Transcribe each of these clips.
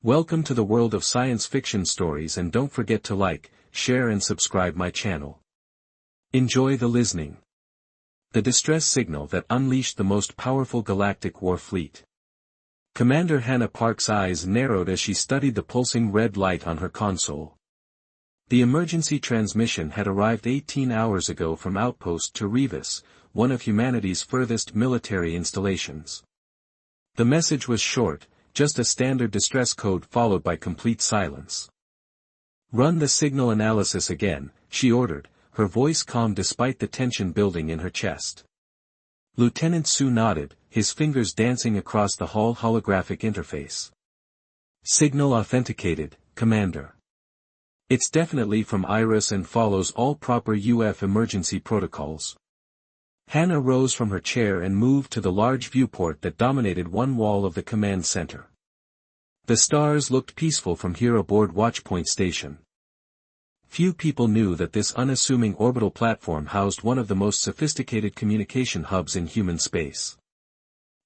Welcome to the world of science fiction stories, and don't forget to like, share and subscribe my channel. Enjoy the listening. The distress signal that unleashed the most powerful galactic war fleet. Commander Hannah Park's eyes narrowed as she studied the pulsing red light on her console. The emergency transmission had arrived 18 hours ago from Outpost Terrify, one of humanity's furthest military installations. The message was short, just a standard distress code followed by complete silence. "Run the signal analysis again," she ordered, her voice calm despite the tension building in her chest. Lieutenant Sue nodded, his fingers dancing across the hull holographic interface. "Signal authenticated, Commander. It's definitely from Iris and follows all proper UF emergency protocols." Hannah rose from her chair and moved to the large viewport that dominated one wall of the command center. The stars looked peaceful from here aboard Watchpoint Station. Few people knew that this unassuming orbital platform housed one of the most sophisticated communication hubs in human space.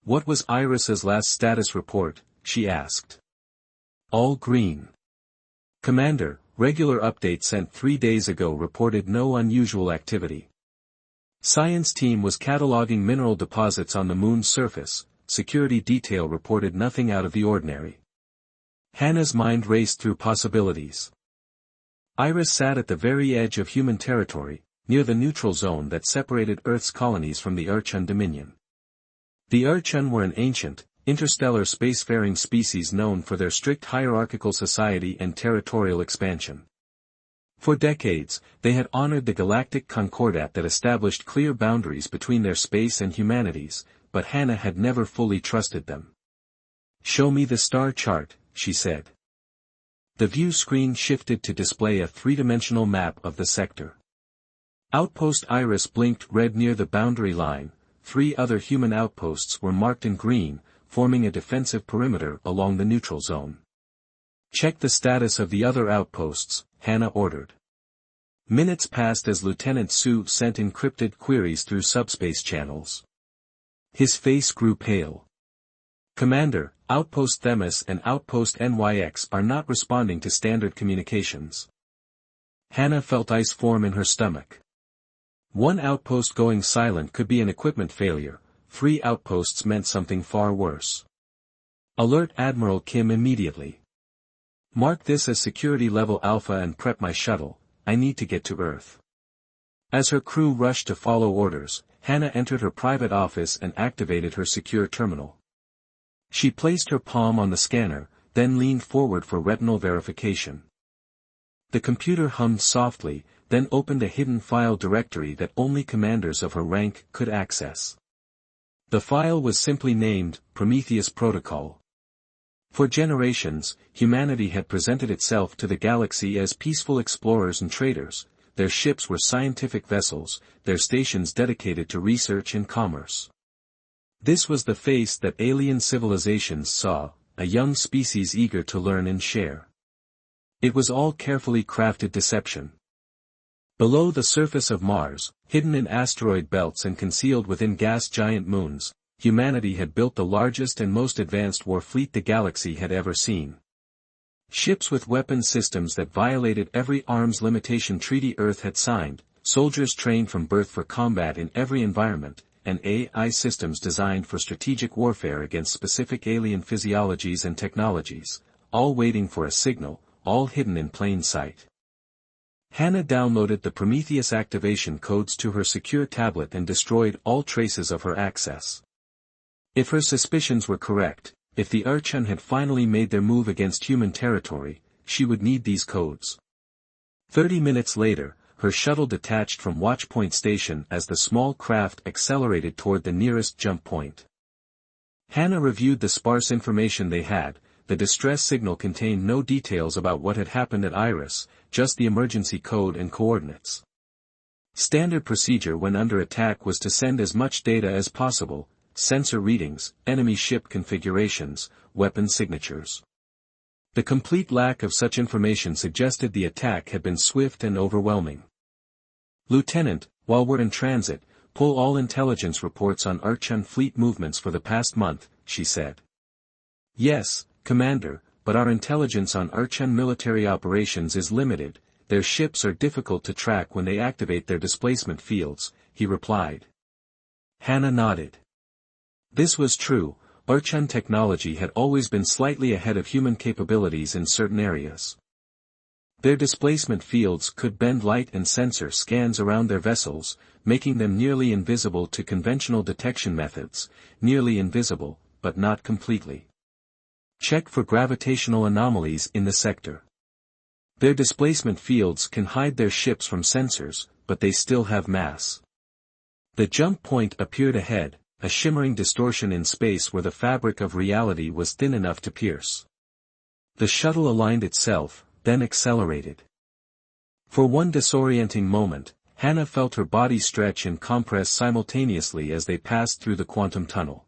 "What was Iris's last status report?" she asked. "All green. Commander, regular update sent 3 days ago reported no unusual activity. Science team was cataloging mineral deposits on the moon's surface, security detail reported nothing out of the ordinary." Hannah's mind raced through possibilities. Iris sat at the very edge of human territory, near the neutral zone that separated Earth's colonies from the Urchan Dominion. The Urchan were an ancient, interstellar spacefaring species known for their strict hierarchical society and territorial expansion. For decades, they had honored the Galactic Concordat that established clear boundaries between their space and humanity's, but Hannah had never fully trusted them. "Show me the star chart," she said. The view screen shifted to display a three-dimensional map of the sector. Outpost Iris blinked red near the boundary line. 3 other human outposts were marked in green, forming a defensive perimeter along the neutral zone. "Check the status of the other outposts," Hannah ordered. Minutes passed as Lieutenant Sue sent encrypted queries through subspace channels. His face grew pale. "Commander, Outpost Themis and Outpost NYX are not responding to standard communications." Hannah felt ice form in her stomach. One outpost going silent could be an equipment failure, 3 outposts meant something far worse. "Alert Admiral Kim immediately. Mark this as security level alpha and prep my shuttle, I need to get to Earth." As her crew rushed to follow orders, Hannah entered her private office and activated her secure terminal. She placed her palm on the scanner, then leaned forward for retinal verification. The computer hummed softly, then opened a hidden file directory that only commanders of her rank could access. The file was simply named, Prometheus Protocol. For generations, humanity had presented itself to the galaxy as peaceful explorers and traders. Their ships were scientific vessels, their stations dedicated to research and commerce. This was the face that alien civilizations saw, a young species eager to learn and share. It was all carefully crafted deception. Below the surface of Mars, hidden in asteroid belts and concealed within gas giant moons, humanity had built the largest and most advanced war fleet the galaxy had ever seen. Ships with weapon systems that violated every arms limitation treaty Earth had signed, soldiers trained from birth for combat in every environment, and AI systems designed for strategic warfare against specific alien physiologies and technologies, all waiting for a signal, all hidden in plain sight. Hannah downloaded the Prometheus activation codes to her secure tablet and destroyed all traces of her access. If her suspicions were correct, if the Urchan had finally made their move against human territory, she would need these codes. 30 minutes later, her shuttle detached from Watchpoint Station as the small craft accelerated toward the nearest jump point. Hannah reviewed the sparse information they had. The distress signal contained no details about what had happened at Iris, just the emergency code and coordinates. Standard procedure when under attack was to send as much data as possible: sensor readings, enemy ship configurations, weapon signatures. The complete lack of such information suggested the attack had been swift and overwhelming. "Lieutenant, while we're in transit, pull all intelligence reports on Urchan fleet movements for the past month," she said. "Yes, Commander," but our intelligence on Urchan military operations is limited. Their ships are difficult to track when they activate their displacement fields," he replied. Hannah nodded. This was true. Urchan technology had always been slightly ahead of human capabilities in certain areas. Their displacement fields could bend light and sensor scans around their vessels, making them nearly invisible to conventional detection methods, nearly invisible, but not completely. Check for gravitational anomalies in the sector. Their displacement fields can hide their ships from sensors, but they still have mass. The jump point appeared ahead, a shimmering distortion in space where the fabric of reality was thin enough to pierce. The shuttle aligned itself, then accelerated. For one disorienting moment, Hannah felt her body stretch and compress simultaneously as they passed through the quantum tunnel.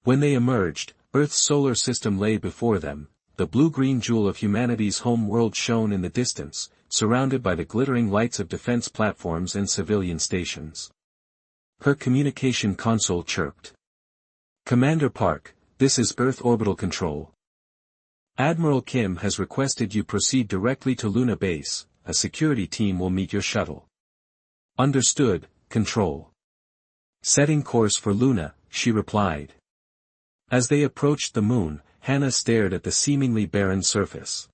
When they emerged, Earth's solar system lay before them, the blue-green jewel of humanity's home world shone in the distance, surrounded by the glittering lights of defense platforms and civilian stations. Her communication console chirped. "Commander Park, this is Earth Orbital Control. Admiral Kim has requested you proceed directly to Luna Base. A security team will meet your shuttle." "Understood, Control." "Setting course for Luna," she replied. As they approached the moon, Hannah stared at the seemingly barren surface.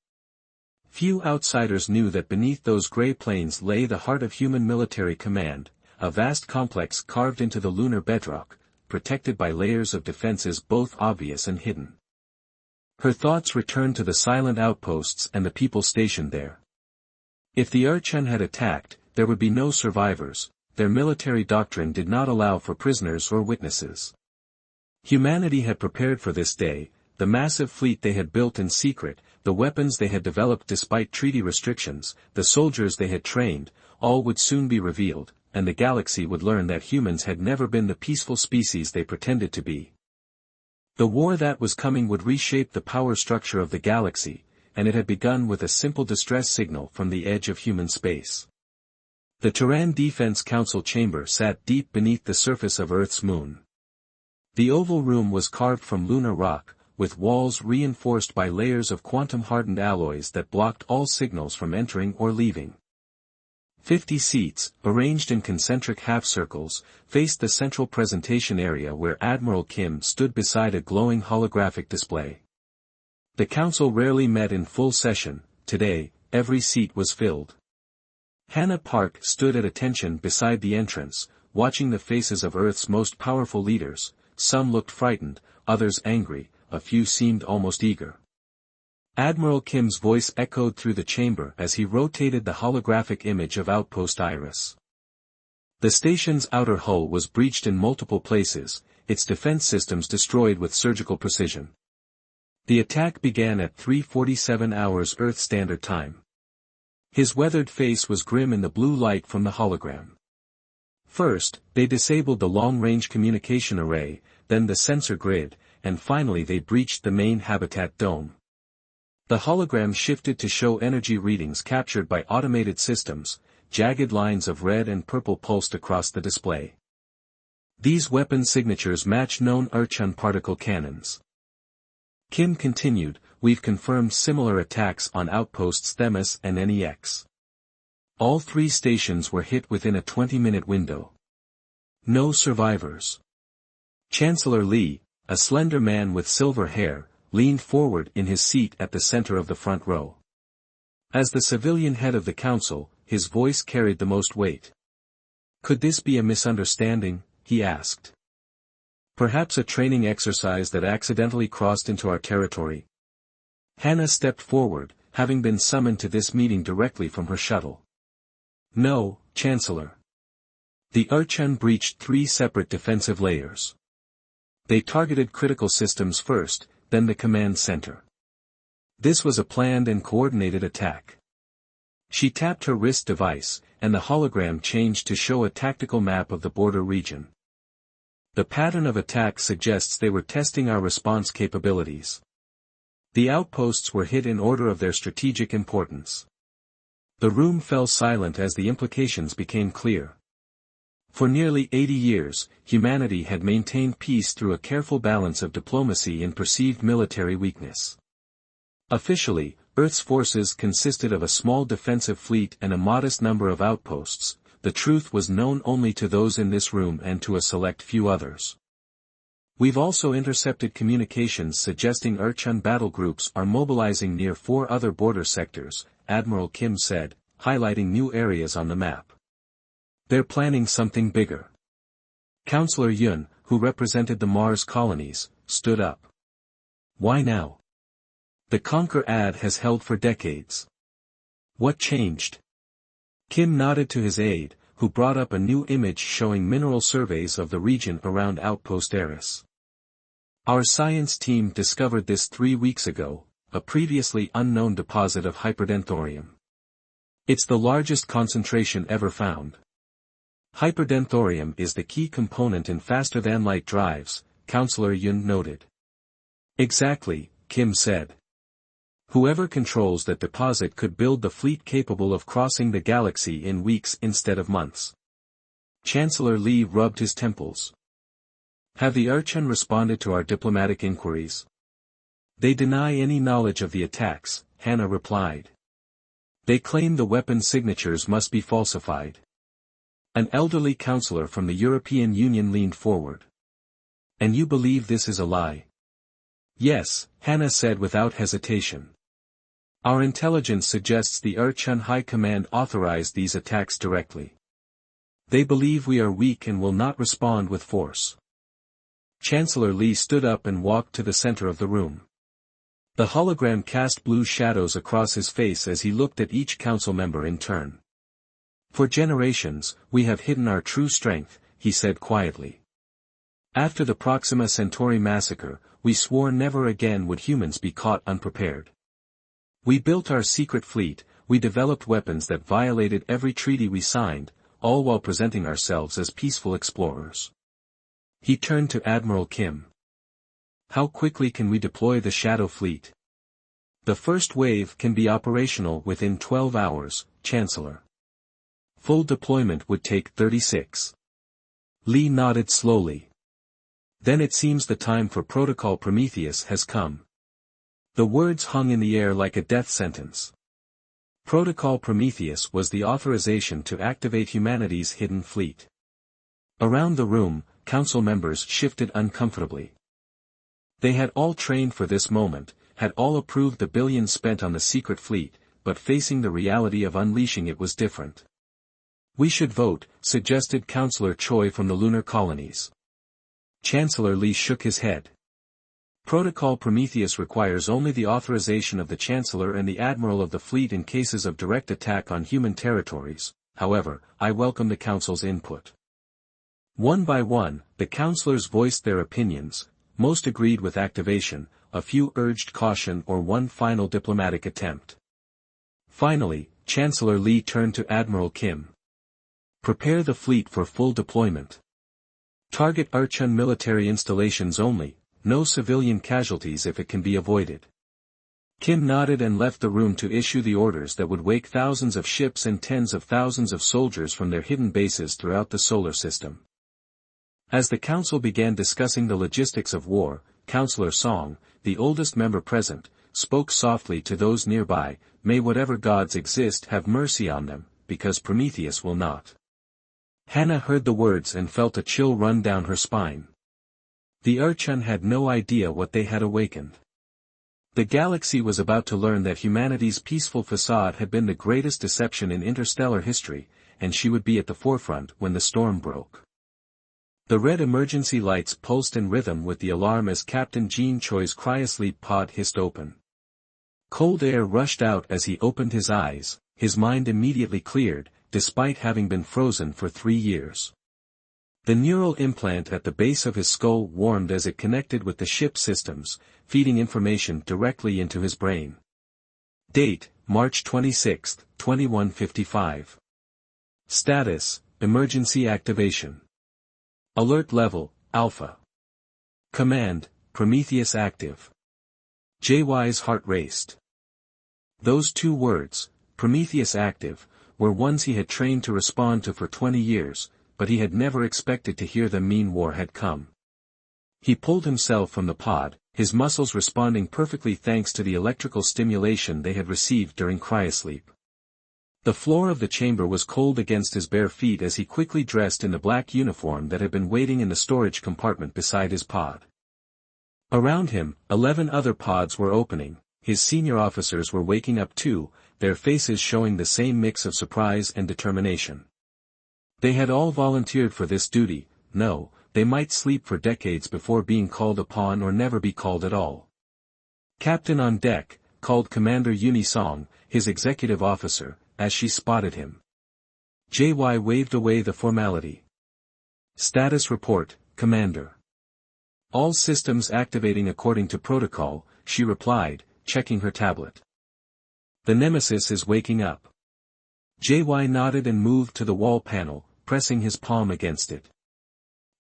Few outsiders knew that beneath those gray plains lay the heart of human military command, a vast complex carved into the lunar bedrock, protected by layers of defenses both obvious and hidden. Her thoughts returned to the silent outposts and the people stationed there. If the Urchan had attacked, there would be no survivors. Their military doctrine did not allow for prisoners or witnesses. Humanity had prepared for this day. The massive fleet they had built in secret, the weapons they had developed despite treaty restrictions, the soldiers they had trained, all would soon be revealed, and the galaxy would learn that humans had never been the peaceful species they pretended to be. The war that was coming would reshape the power structure of the galaxy, and it had begun with a simple distress signal from the edge of human space. The Terran Defense Council chamber sat deep beneath the surface of Earth's moon. The oval room was carved from lunar rock, with walls reinforced by layers of quantum-hardened alloys that blocked all signals from entering or leaving. 50 seats, arranged in concentric half-circles, faced the central presentation area where Admiral Kim stood beside a glowing holographic display. The council rarely met in full session. Today, every seat was filled. Hannah Park stood at attention beside the entrance, watching the faces of Earth's most powerful leaders. Some looked frightened, others angry, a few seemed almost eager. Admiral Kim's voice echoed through the chamber as he rotated the holographic image of Outpost Iris. The station's outer hull was breached in multiple places, its defense systems destroyed with surgical precision. The attack began at 3:47 hours Earth Standard Time. His weathered face was grim in the blue light from the hologram. First, they disabled the long-range communication array, then the sensor grid, and finally they breached the main habitat dome. The hologram shifted to show energy readings captured by automated systems. Jagged lines of red and purple pulsed across the display. These weapon signatures match known Urchan particle cannons. Kim continued, "We've confirmed similar attacks on outposts Themis and NEX. All 3 stations were hit within a 20-minute window. No survivors." Chancellor Lee, a slender man with silver hair, leaned forward in his seat at the center of the front row. As the civilian head of the council, his voice carried the most weight. "Could this be a misunderstanding?" he asked. "Perhaps a training exercise that accidentally crossed into our territory?" Hannah stepped forward, having been summoned to this meeting directly from her shuttle. "No, Chancellor. The Urchan breached 3 separate defensive layers. They targeted critical systems first, then the command center. This was a planned and coordinated attack." She tapped her wrist device, and the hologram changed to show a tactical map of the border region. "The pattern of attack suggests they were testing our response capabilities. The outposts were hit in order of their strategic importance." The room fell silent as the implications became clear. For nearly 80 years, humanity had maintained peace through a careful balance of diplomacy and perceived military weakness. Officially, Earth's forces consisted of a small defensive fleet and a modest number of outposts. The truth was known only to those in this room and to a select few others. We've also intercepted communications suggesting Urchan battle groups are mobilizing near 4 other border sectors, Admiral Kim said, highlighting new areas on the map. They're planning something bigger. Counselor Yun, who represented the Mars colonies, stood up. Why now? The Conquer ad has held for decades. What changed? Kim nodded to his aide, who brought up a new image showing mineral surveys of the region around Outpost Eris. Our science team discovered this 3 weeks ago, a previously unknown deposit of hyperdenthorium. It's the largest concentration ever found. Hyperdenthorium is the key component in faster-than-light drives, Counselor Yun noted. Exactly, Kim said. Whoever controls that deposit could build the fleet capable of crossing the galaxy in weeks instead of months. Chancellor Li rubbed his temples. Have the Urchan responded to our diplomatic inquiries? They deny any knowledge of the attacks, Hannah replied. They claim the weapon signatures must be falsified. An elderly counselor from the European Union leaned forward. And you believe this is a lie? Yes, Hannah said without hesitation. Our intelligence suggests the Urchan High Command authorized these attacks directly. They believe we are weak and will not respond with force. Chancellor Li stood up and walked to the center of the room. The hologram cast blue shadows across his face as he looked at each council member in turn. For generations, we have hidden our true strength, he said quietly. After the Proxima Centauri massacre, we swore never again would humans be caught unprepared. We built our secret fleet, we developed weapons that violated every treaty we signed, all while presenting ourselves as peaceful explorers. He turned to Admiral Kim. How quickly can we deploy the Shadow Fleet? The first wave can be operational within 12 hours, Chancellor. Full deployment would take 36. Li nodded slowly. Then it seems the time for Protocol Prometheus has come. The words hung in the air like a death sentence. Protocol Prometheus was the authorization to activate humanity's hidden fleet. Around the room, council members shifted uncomfortably. They had all trained for this moment, had all approved the billions spent on the secret fleet, but facing the reality of unleashing it was different. We should vote, suggested Counselor Choi from the lunar colonies. Chancellor Li shook his head. Protocol Prometheus requires only the authorization of the Chancellor and the Admiral of the fleet in cases of direct attack on human territories. However, I welcome the Council's input. One by one, the councillors voiced their opinions, most agreed with activation, a few urged caution or one final diplomatic attempt. Finally, Chancellor Li turned to Admiral Kim. Prepare the fleet for full deployment. Target Urchan military installations only, no civilian casualties if it can be avoided. Kim nodded and left the room to issue the orders that would wake thousands of ships and tens of thousands of soldiers from their hidden bases throughout the solar system. As the council began discussing the logistics of war, Councillor Song, the oldest member present, spoke softly to those nearby, "May whatever gods exist have mercy on them, because Prometheus will not." Hannah heard the words and felt a chill run down her spine. The Urchan had no idea what they had awakened. The galaxy was about to learn that humanity's peaceful facade had been the greatest deception in interstellar history, and she would be at the forefront when the storm broke. The red emergency lights pulsed in rhythm with the alarm as Captain Jean Choi's cryosleep pod hissed open. Cold air rushed out as he opened his eyes, his mind immediately cleared, despite having been frozen for 3 years. The neural implant at the base of his skull warmed as it connected with the ship systems, feeding information directly into his brain. Date, March 26, 2155. Status, Emergency Activation. Alert Level, Alpha. Command, Prometheus Active. JY's heart raced. Those 2 words, Prometheus Active, were ones he had trained to respond to for 20 years, but he had never expected to hear them mean war had come. He pulled himself from the pod, his muscles responding perfectly thanks to the electrical stimulation they had received during cryosleep. The floor of the chamber was cold against his bare feet as he quickly dressed in the black uniform that had been waiting in the storage compartment beside his pod. Around him, 11 other pods were opening. His senior officers were waking up too, their faces showing the same mix of surprise and determination. They had all volunteered for this duty. No, they might sleep for decades before being called upon or never be called at all. "Captain on deck," called Commander Unisong, his executive officer, as she spotted him. JY waved away the formality. "Status report, Commander." "All systems activating according to protocol," she replied, checking her tablet. "The Nemesis is waking up." JY nodded and moved to the wall panel, pressing his palm against it.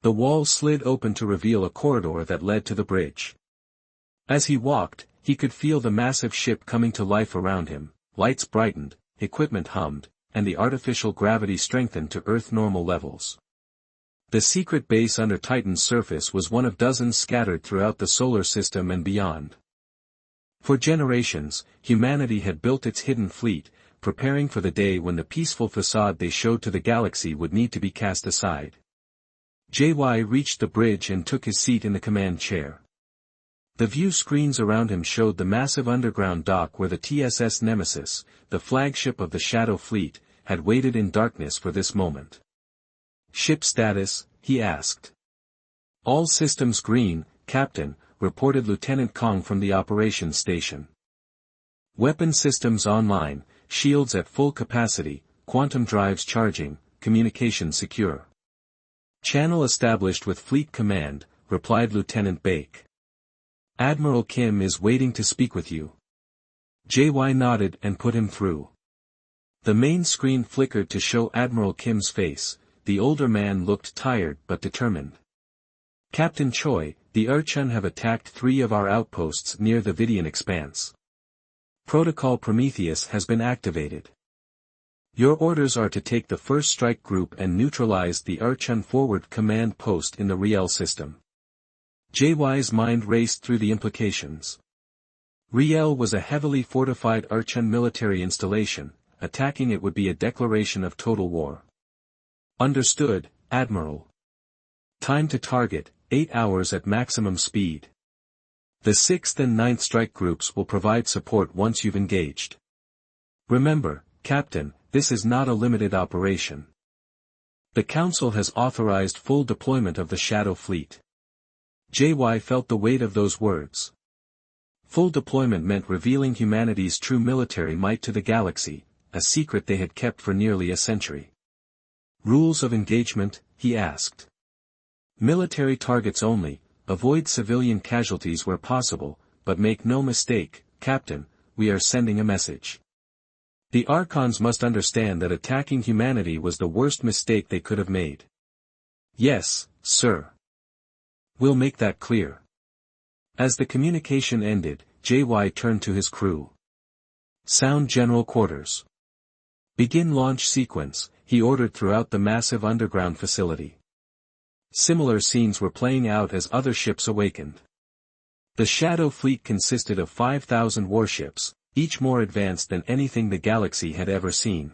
The wall slid open to reveal a corridor that led to the bridge. As he walked, he could feel the massive ship coming to life around him. Lights brightened, equipment hummed, and the artificial gravity strengthened to Earth-normal levels. The secret base under Titan's surface was one of dozens scattered throughout the solar system and beyond. For generations, humanity had built its hidden fleet, preparing for the day when the peaceful facade they showed to the galaxy would need to be cast aside. JY reached the bridge and took his seat in the command chair. The view screens around him showed the massive underground dock where the TSS Nemesis, the flagship of the Shadow Fleet, had waited in darkness for this moment. "Ship status?" he asked. "All systems green, Captain," reported Lieutenant Kong from the operations station. "Weapon systems online, shields at full capacity, quantum drives charging, communication secure." "Channel established with Fleet Command," replied Lieutenant Bake. "Admiral Kim is waiting to speak with you." JY nodded and put him through. The main screen flickered to show Admiral Kim's face. The older man looked tired but determined. "Captain Choi, the Urchin have attacked 3 of our outposts near the Vidian Expanse. Protocol Prometheus has been activated. Your orders are to take the first strike group and neutralize the Urchin forward command post in the Riel system." JY's mind raced through the implications. Riel was a heavily fortified Urchin military installation. Attacking it would be a declaration of total war. "Understood, Admiral. Time to target, 8 hours at maximum speed. The 6th and 9th strike groups will provide support once you've engaged. Remember, Captain, this is not a limited operation. The Council has authorized full deployment of the Shadow Fleet." JY felt the weight of those words. Full deployment meant revealing humanity's true military might to the galaxy, a secret they had kept for nearly a century. "Rules of engagement?" he asked. "Military targets only, avoid civilian casualties where possible, but make no mistake, Captain, we are sending a message. The Archons must understand that attacking humanity was the worst mistake they could have made." "Yes, sir. We'll make that clear." As the communication ended, JY turned to his crew. "Sound General Quarters. Begin launch sequence," he ordered throughout the massive underground facility. Similar scenes were playing out as other ships awakened. The Shadow Fleet consisted of 5,000 warships, each more advanced than anything the galaxy had ever seen.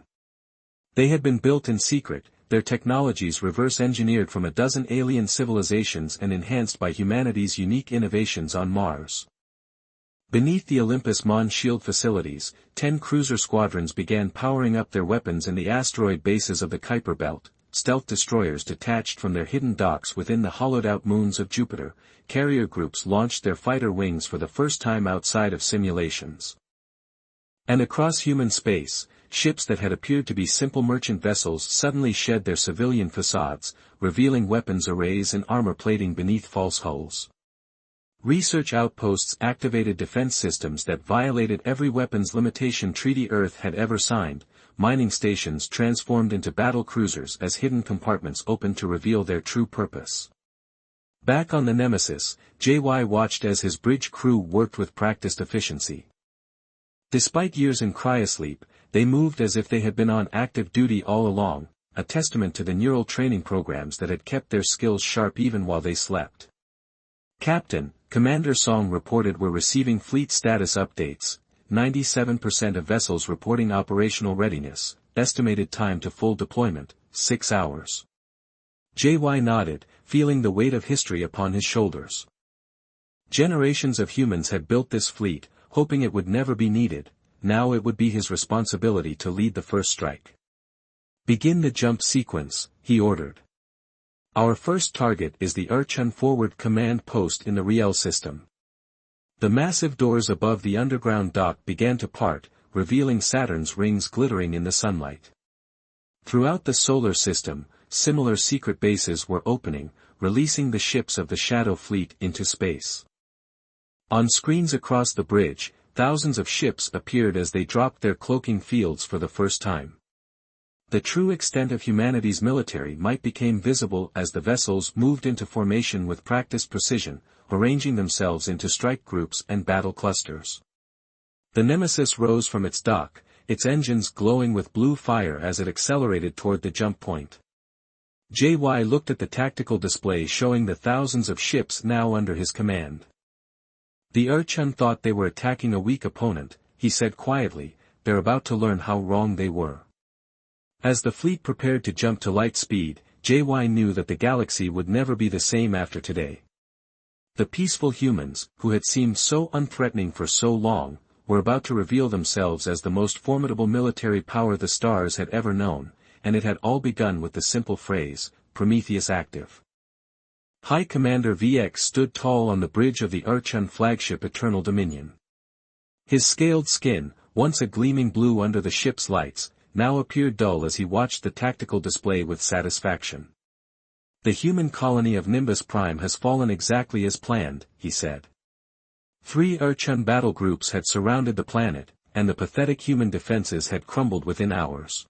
They had been built in secret, their technologies reverse-engineered from a dozen alien civilizations and enhanced by humanity's unique innovations on Mars. Beneath the Olympus Mon shield facilities, 10 cruiser squadrons began powering up their weapons in the asteroid bases of the Kuiper Belt. Stealth destroyers detached from their hidden docks within the hollowed-out moons of Jupiter. Carrier groups launched their fighter wings for the first time outside of simulations. And across human space, ships that had appeared to be simple merchant vessels suddenly shed their civilian facades, revealing weapons arrays and armor plating beneath false hulls. Research outposts activated defense systems that violated every weapons limitation treaty Earth had ever signed. Mining stations transformed into battle cruisers as hidden compartments opened to reveal their true purpose. Back on the Nemesis, JY watched as his bridge crew worked with practiced efficiency. Despite years in cryosleep, they moved as if they had been on active duty all along, a testament to the neural training programs that had kept their skills sharp even while they slept. "Captain," Commander Song reported we're receiving fleet status updates, 97% of vessels reporting operational readiness, estimated time to full deployment, 6 hours. JY nodded, feeling the weight of history upon his shoulders. Generations of humans had built this fleet, hoping it would never be needed. Now it would be his responsibility to lead the first strike. Begin the jump sequence, he ordered. Our first target is the Urchan Forward Command Post in the Riel system. The massive doors above the underground dock began to part, revealing Saturn's rings glittering in the sunlight. Throughout the solar system, similar secret bases were opening, releasing the ships of the Shadow Fleet into space. On screens across the bridge, thousands of ships appeared as they dropped their cloaking fields for the first time. The true extent of humanity's military might became visible as the vessels moved into formation with practiced precision, arranging themselves into strike groups and battle clusters. The Nemesis rose from its dock, its engines glowing with blue fire as it accelerated toward the jump point. JY looked at the tactical display showing the thousands of ships now under his command. The Urchan thought they were attacking a weak opponent, he said quietly. They're about to learn how wrong they were. As the fleet prepared to jump to light speed, JY knew that the galaxy would never be the same after today. The peaceful humans, who had seemed so unthreatening for so long, were about to reveal themselves as the most formidable military power the stars had ever known, and it had all begun with the simple phrase, Prometheus active. High Commander VX stood tall on the bridge of the Urchan flagship Eternal Dominion. His scaled skin, once a gleaming blue under the ship's lights, now appeared dull as he watched the tactical display with satisfaction. The human colony of Nimbus Prime has fallen exactly as planned, he said. 3 Urchan battle groups had surrounded the planet, and the pathetic human defenses had crumbled within hours.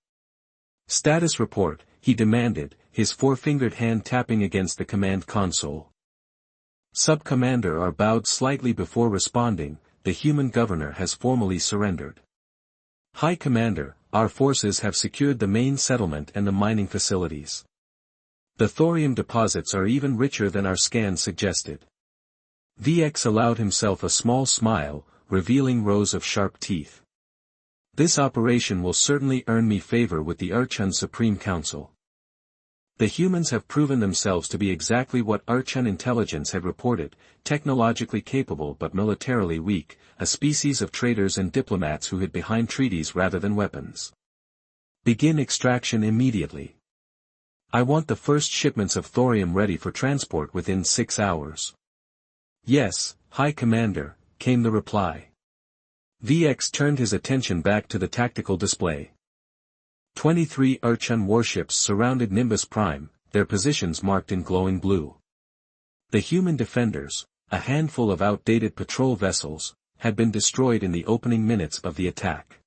Status report, he demanded, his four-fingered hand tapping against the command console. Sub-Commander R bowed slightly before responding, the human governor has formally surrendered. High Commander, our forces have secured the main settlement and the mining facilities. The thorium deposits are even richer than our scans suggested. VX allowed himself a small smile, revealing rows of sharp teeth. This operation will certainly earn me favor with the Urchan Supreme Council. The humans have proven themselves to be exactly what Urchan intelligence had reported, technologically capable but militarily weak, a species of traitors and diplomats who hid behind treaties rather than weapons. Begin extraction immediately. I want the first shipments of thorium ready for transport within 6 hours. Yes, High Commander, came the reply. VX turned his attention back to the tactical display. 23 Urchan warships surrounded Nimbus Prime, their positions marked in glowing blue. The human defenders, a handful of outdated patrol vessels, had been destroyed in the opening minutes of the attack.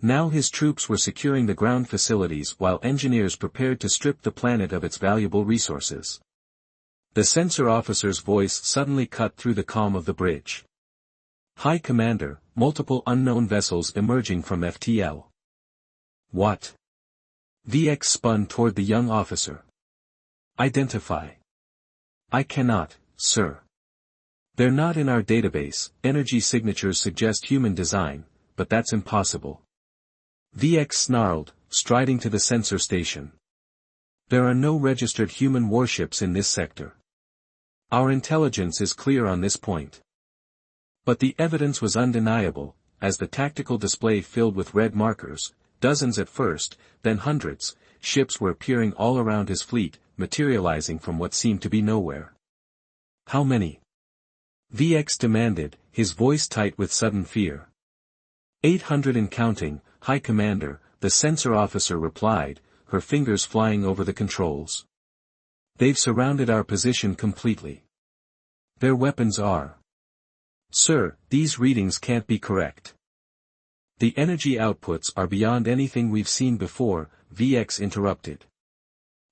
Now his troops were securing the ground facilities while engineers prepared to strip the planet of its valuable resources. The sensor officer's voice suddenly cut through the calm of the bridge. High Commander, multiple unknown vessels emerging from FTL. What? VX spun toward the young officer. Identify. I cannot, sir. They're not in our database, energy signatures suggest human design, but that's impossible. VX snarled, striding to the sensor station. There are no registered human warships in this sector. Our intelligence is clear on this point. But the evidence was undeniable, as the tactical display filled with red markers, dozens at first, then hundreds, ships were appearing all around his fleet, materializing from what seemed to be nowhere. How many? VX demanded, his voice tight with sudden fear. 800 and counting, High Commander, the sensor officer replied, her fingers flying over the controls. They've surrounded our position completely. Their weapons are. Sir, these readings can't be correct. The energy outputs are beyond anything we've seen before, VX interrupted.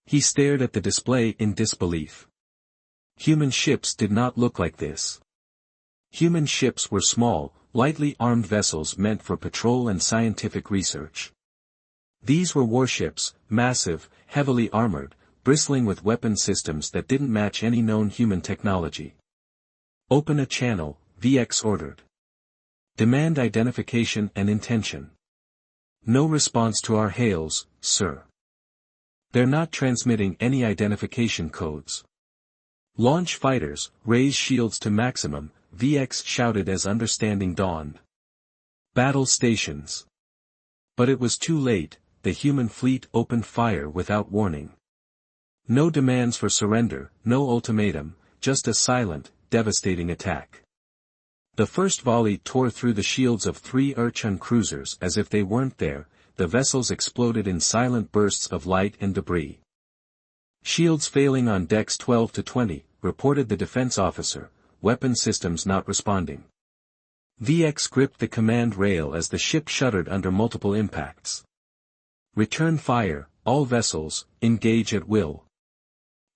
He stared at the display in disbelief. Human ships did not look like this. Human ships were small, lightly armed vessels meant for patrol and scientific research. These were warships, massive, heavily armored, bristling with weapon systems that didn't match any known human technology. Open a channel, VX ordered. Demand identification and intention. No response to our hails, sir. They're not transmitting any identification codes. Launch fighters, raise shields to maximum, VX shouted as understanding dawned. Battle stations. But it was too late, the human fleet opened fire without warning. No demands for surrender, no ultimatum, just a silent, devastating attack. The first volley tore through the shields of 3 Urchan cruisers as if they weren't there, the vessels exploded in silent bursts of light and debris. Shields failing on decks 12 to 20, reported the defense officer, weapon systems not responding. VX gripped the command rail as the ship shuddered under multiple impacts. Return fire, all vessels, engage at will.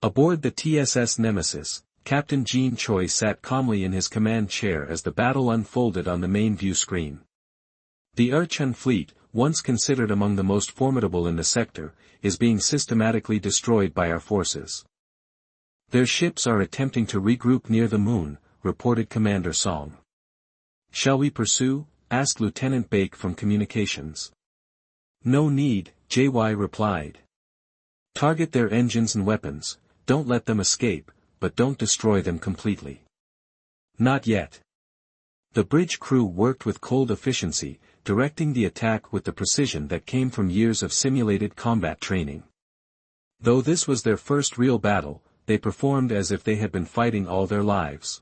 Aboard the TSS Nemesis, Captain Jean Choi sat calmly in his command chair as the battle unfolded on the main view screen. The Urchan fleet, once considered among the most formidable in the sector, is being systematically destroyed by our forces. Their ships are attempting to regroup near the moon, reported Commander Song. Shall we pursue? Asked Lieutenant Bake from communications. No need, JY replied. Target their engines and weapons, don't let them escape, but don't destroy them completely. Not yet. The bridge crew worked with cold efficiency, directing the attack with the precision that came from years of simulated combat training. Though this was their first real battle, they performed as if they had been fighting all their lives.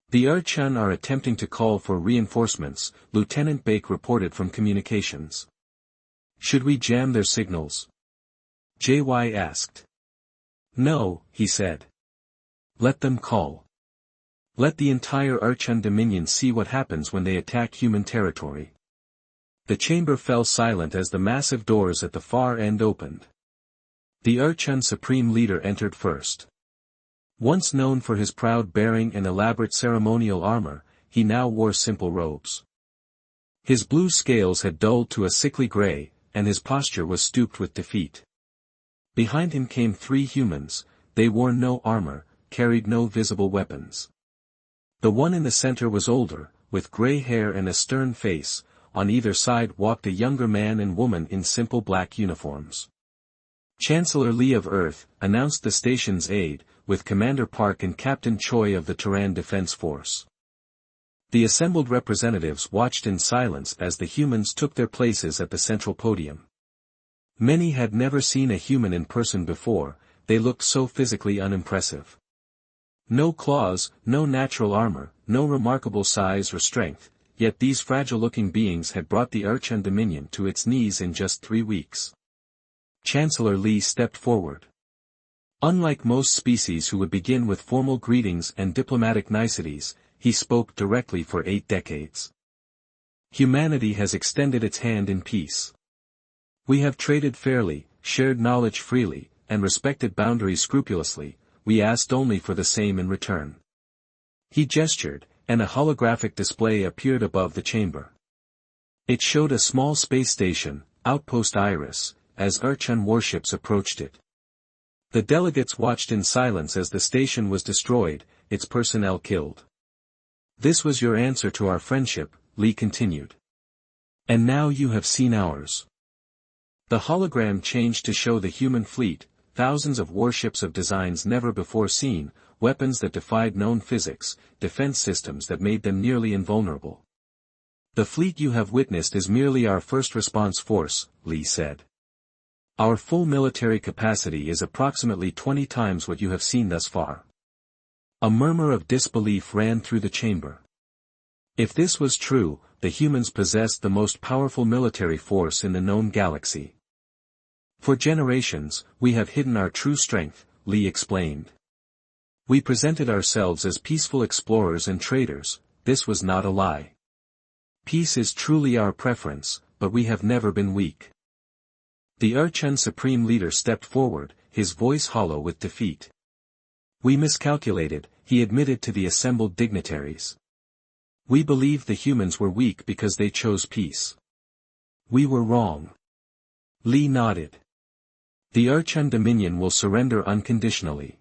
The Urchan are attempting to call for reinforcements, Lieutenant Bake reported from communications. Should we jam their signals? JY asked. No, he said. Let them call. Let the entire Urchan Dominion see what happens when they attack human territory. The chamber fell silent as the massive doors at the far end opened. The Urchan Supreme Leader entered first. Once known for his proud bearing and elaborate ceremonial armor, he now wore simple robes. His blue scales had dulled to a sickly gray, and his posture was stooped with defeat. Behind him came 3 humans, they wore no armor, carried no visible weapons. The one in the center was older, with gray hair and a stern face, on either side walked a younger man and woman in simple black uniforms. Chancellor Lee of Earth, announced the station's aide, with Commander Park and Captain Choi of the Terran Defense Force. The assembled representatives watched in silence as the humans took their places at the central podium. Many had never seen a human in person before, they looked so physically unimpressive. No claws, no natural armor, no remarkable size or strength, yet these fragile-looking beings had brought the Urchan Dominion to its knees in just 3 weeks. Chancellor Lee stepped forward. Unlike most species who would begin with formal greetings and diplomatic niceties, he spoke directly for 8 decades. Humanity has extended its hand in peace. We have traded fairly, shared knowledge freely, and respected boundaries scrupulously, we asked only for the same in return. He gestured, and a holographic display appeared above the chamber. It showed a small space station, Outpost Iris, as Urchan warships approached it. The delegates watched in silence as the station was destroyed, its personnel killed. This was your answer to our friendship, Lee continued. And now you have seen ours. The hologram changed to show the human fleet, thousands of warships of designs never before seen, weapons that defied known physics, defense systems that made them nearly invulnerable. The fleet you have witnessed is merely our first response force, Lee said. Our full military capacity is approximately 20 times what you have seen thus far. A murmur of disbelief ran through the chamber. If this was true, the humans possessed the most powerful military force in the known galaxy. For generations, we have hidden our true strength, Lee explained. We presented ourselves as peaceful explorers and traders, this was not a lie. Peace is truly our preference, but we have never been weak. The Urchan Supreme Leader stepped forward, his voice hollow with defeat. We miscalculated, he admitted to the assembled dignitaries. We believed the humans were weak because they chose peace. We were wrong. Lee nodded. The Urchan Dominion will surrender unconditionally.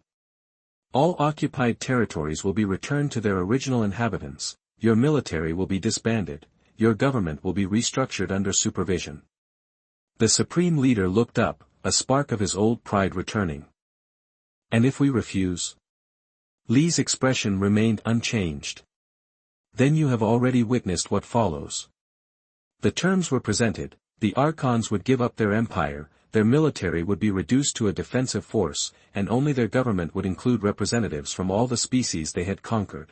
All occupied territories will be returned to their original inhabitants, your military will be disbanded, your government will be restructured under supervision. The Supreme Leader looked up, a spark of his old pride returning. And if we refuse? Li's expression remained unchanged. Then you have already witnessed what follows. The terms were presented: the Archons would give up their empire, their military would be reduced to a defensive force, and only their government would include representatives from all the species they had conquered.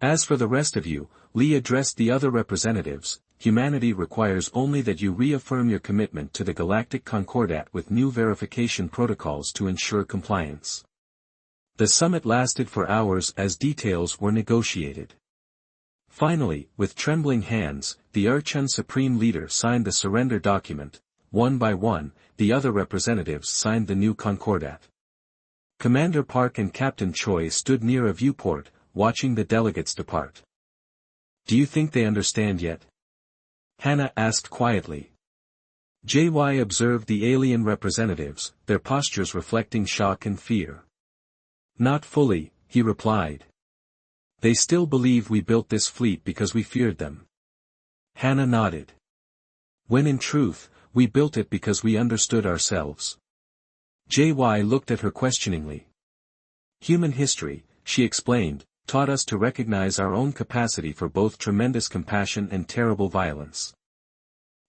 As for the rest of you, Li addressed the other representatives, humanity requires only that you reaffirm your commitment to the Galactic Concordat with new verification protocols to ensure compliance. The summit lasted for hours as details were negotiated. Finally, with trembling hands, the Urchan Supreme Leader signed the surrender document. One by one, the other representatives signed the new Concordat. Commander Park and Captain Choi stood near a viewport, watching the delegates depart. Do you think they understand yet? Hannah asked quietly. JY observed the alien representatives, their postures reflecting shock and fear. Not fully, he replied. They still believe we built this fleet because we feared them. Hannah nodded. When in truth, we built it because we understood ourselves. JY looked at her questioningly. Human history, she explained, taught us to recognize our own capacity for both tremendous compassion and terrible violence.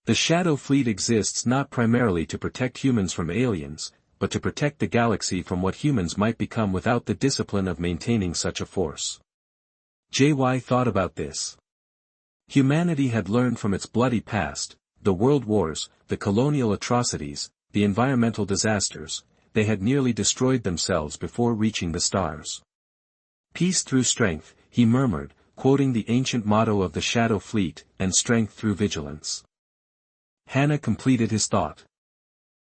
The Shadow Fleet exists not primarily to protect humans from aliens, but to protect the galaxy from what humans might become without the discipline of maintaining such a force. JY thought about this. Humanity had learned from its bloody past, the world wars, the colonial atrocities, the environmental disasters. They had nearly destroyed themselves before reaching the stars. Peace through strength, he murmured, quoting the ancient motto of the Shadow Fleet, and strength through vigilance. Hannah completed his thought.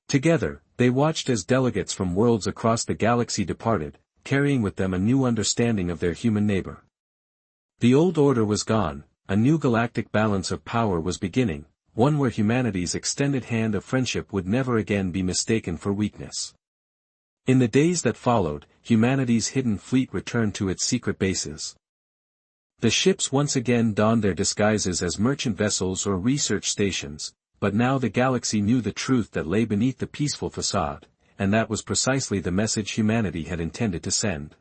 Together, they watched as delegates from worlds across the galaxy departed, carrying with them a new understanding of their human neighbor. The old order was gone, a new galactic balance of power was beginning, one where humanity's extended hand of friendship would never again be mistaken for weakness. In the days that followed, humanity's hidden fleet returned to its secret bases. The ships once again donned their disguises as merchant vessels or research stations, but now the galaxy knew the truth that lay beneath the peaceful facade, and that was precisely the message humanity had intended to send.